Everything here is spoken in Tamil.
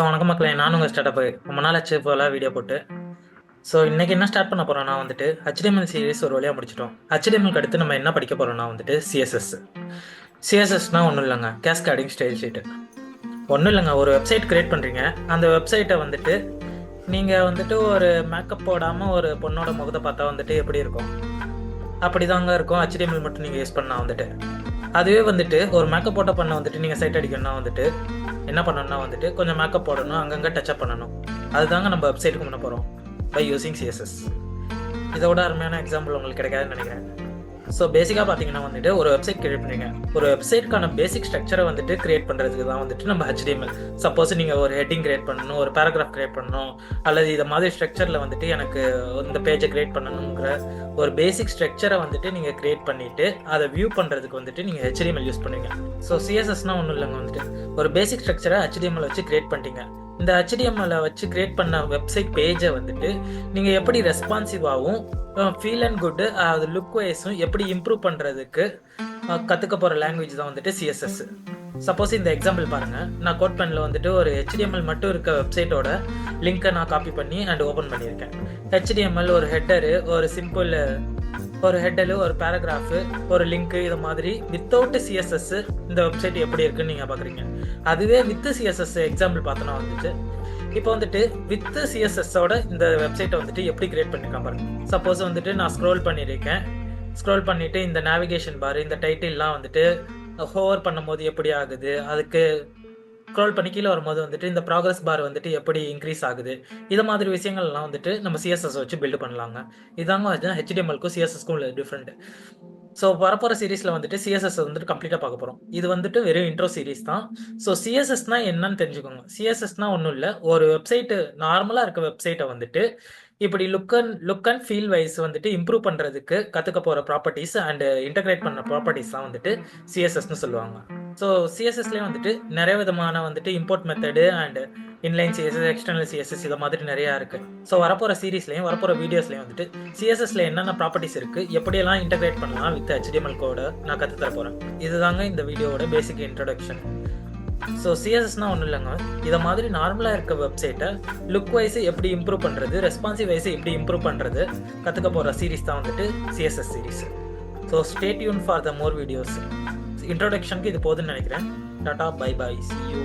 வணக்கம் மக்களே, நான் உங்கள் ஸ்டார்ட் ரொம்ப நாள் ஆச்சு போல் வீடியோ போட்டு. இன்றைக்கி என்ன ஸ்டார்ட் பண்ண போகிறோம்னா வந்துட்டு ஹெச்டிஎம்எல் சீரிஸ் ஒரு வழியாக முடிச்சிட்டோம். ஹெச்டிஎம்எல்க்கு அடுத்து நம்ம என்ன படிக்க போகிறோம்னா வந்துட்டு சிஎஸ்எஸ்னால் ஒன்றும் இல்லைங்க, கேஸ்கேடிங் ஸ்டைல் ஷீட்டு. ஒன்றும் இல்லைங்க, ஒரு வெப்சைட் க்ரியேட் பண்ணுறீங்க. அந்த வெப்சைட்டை வந்துட்டு நீங்கள் வந்துட்டு ஒரு மேக்கப் போடாமல் ஒரு பொண்ணோட முகத்தை பார்த்தா வந்துட்டு எப்படி இருக்கும், அப்படி தாங்க இருக்கும் ஹெச்டிஎம்எல் மட்டும் நீங்கள் யூஸ் பண்ணால் வந்துட்டு. அதுவே வந்துட்டு ஒரு மேக்கப் போட்ட பண்ண வந்துட்டு நீங்கள் சைட் அடிக்கணும்னா வந்துட்டு என்ன பண்ணணும்னா வந்துட்டு கொஞ்சம் மேக்கப் போடணும், அங்கங்கே டச்சப் பண்ணணும். அதுதாங்க நம்ம வெப்சைட்டுக்கு பண்ண போகிறோம் பை யூஸிங் சிஎஸ்எஸ். இதோட அருமையான எக்ஸாம்பிள் உங்களுக்கு கிடைக்காதுன்னு நினைக்கிறேன். பேசிக்காக பார்த்தீங்கன்னா வந்துட்டு ஒரு வெப்சைட் கிரியேட் பண்ணுறீங்க. ஒரு வெப்சைட்கான பேசிக் ஸ்ட்ரக்சரை வந்துட்டு கிரியேட் பண்ணுறதுக்கு தான் வந்துட்டு நம்ம ஹெச்டிஎம்எல். சப்போஸ் நீங்கள் ஒரு ஹெட்டிங் கிரியேட் பண்ணணும், ஒரு பேராகிராஃப் கிரியேட் பண்ணணும், அல்லது இதை மாதிரி ஸ்ட்ரக்சரில் வந்துட்டு எனக்கு இந்த பேஜை கிரியேட் பண்ணணுங்கிற ஒரு பேசிக் ஸ்ட்ரக்சரை வந்துட்டு நீங்கள் கிரியேட் பண்ணிவிட்டு அதை வியூ பண்ணுறதுக்கு வந்துட்டு நீங்கள் ஹெச்டிஎம்எல் யூஸ் பண்ணுவீங்க. சிஎஸ்எஸ்னால் ஒன்றும் இல்லைங்க, வந்துட்டு ஒரு பேசிக் ஸ்ட்ரக்சரை ஹெச்டிஎம்எல் வச்சு கிரியேட் பண்ணிட்டீங்க. இந்த ஹெச்டிஎம்எல் வச்சு கிரியேட் பண்ண வெப்சைட் பேஜை வந்துட்டு நீங்கள் எப்படி ரெஸ்பான்சிவாகவும் ஃபீல் அண்ட் குட் அது லுக் வைஸும் எப்படி இம்ப்ரூவ் பண்ணுறதுக்கு கற்றுக்க போகிற லாங்குவேஜ் தான் வந்துட்டு சிஎஸ்எஸ். சப்போஸ் இந்த எக்ஸாம்பிள் பாருங்கள், நான் கோட் பெனில் வந்துட்டு ஒரு ஹெச்டிஎம்எல் மட்டும் இருக்க வெப்சைட்டோட லிங்க்கை நான் காப்பி பண்ணி அண்ட் ஓப்பன் பண்ணியிருக்கேன். ஹெச்டிஎம்எல் ஒரு ஹெட்டரு, ஒரு சிம்பிள் ஒரு ஹெட்டரு, ஒரு பேராகிராஃபு, ஒரு லிங்க்கு, இது மாதிரி வித்தவுட் சிஎஸ்எஸ் இந்த வெப்சைட் எப்படி இருக்குன்னு நீங்கள் பார்க்குறீங்க. அதுவே வித் சிஎஸ்எஸ் எக்ஸாம்பிள் பார்த்தோன்னா வந்துட்டு இப்போ வந்துட்டு வித் சிஎஸ்எஸோட இந்த வெப்சைட்டை வந்துட்டு எப்படி கிரியேட் பண்ணியிருக்கேன் பாருங்க. சப்போஸ் வந்துட்டு நான் ஸ்க்ரோல் பண்ணியிருக்கேன், ஸ்க்ரோல் பண்ணிவிட்டு இந்த நேவிகேஷன் பார், இந்த டைட்டில்லாம் வந்துட்டு ஹோவர் பண்ணும்போது எப்படி ஆகுது, அதுக்கு ஸ்க்ரோல் பண்ணி கீழே வரும்போது வந்துட்டு இந்த ப்ராக்ரஸ் பார் வந்துட்டு எப்படி இன்க்ரீஸ் ஆகுது, இது மாதிரி விஷயங்கள்லாம் வந்துட்டு நம்ம சிஎஸ்எஸ் வச்சு பில்டு பண்ணலாங்க. இதாங்க ஹெச்டிஎம்எல்க்கும் சிஎஸ்எஸ்க்கும் உள்ள டிஃப்ரெண்ட். வரப்போகிற சீரீஸில் வந்துட்டு சிஎஸ்எஸ் வந்துட்டு கம்ப்ளீட்டாக பார்க்க போகிறோம். இது வந்துட்டு வெறும் இன்ட்ரோ சீரீஸ் தான். சிஎஸ்எஸ்னால் என்னன்னு தெரிஞ்சுக்கோங்க. சிஎஸ்எஸ்னால் ஒன்றும் இல்லை, ஒரு வெப்சைட்டு நார்மலாக இருக்க வெப்சைட்டை வந்துட்டு இப்படி லுக் அண்ட் ஃபீல் வைஸ் வந்துட்டு இம்ப்ரூவ் பண்ணுறதுக்கு கற்றுக்க போகிற ப்ராப்பர்ட்டிஸ் அண்ட் இன்டகிரேட் பண்ண ப்ராப்பர்ட்டிஸ் தான் வந்துட்டு சிஎஸ்எஸ்ன்னு சொல்லுவாங்க. சிஎஸ்எஸ்லேயே வந்துட்டு நிறைய விதமான வந்துட்டு import method and inline CSS, external CSS, இது மாதிரி நிறையா இருக்குது. வரப்போகிற சீரீஸ்லையும் வரப்போகிற வீடியோஸ்லையும் வந்துட்டு சிஎஸ்எஸ்ல என்னென்ன ப்ராப்பர்ட்டிஸ் இருக்குது, எப்படியெல்லாம் இன்டகிரேட் பண்ணலாம் வித் ஹெச்டிஎம்எல் கோட நான் கற்றுத்தர போகிறேன். இதுதாங்க இந்த வீடியோவோட பேசிக் இன்ட்ரடக்ஷன். சிஎஸ்எஸ்னால் ஒன்றும் இல்லைங்க, இதை மாதிரி நார்மலாக இருக்க வெப்சைட்டை லுக் வைஸ் எப்படி இம்ப்ரூவ் பண்ணுறது, ரெஸ்பான்சிவ் வைஸ் எப்படி இம்ப்ரூவ் பண்ணுறது கற்றுக்க போகிற சீரீஸ் தான் வந்துட்டு CSS series. Stay tuned for the more videos. இன்ட்ரோடக்ஷனுக்கு இது போதுன்னு நினைக்கிறேன். Tata, bye bye, see you.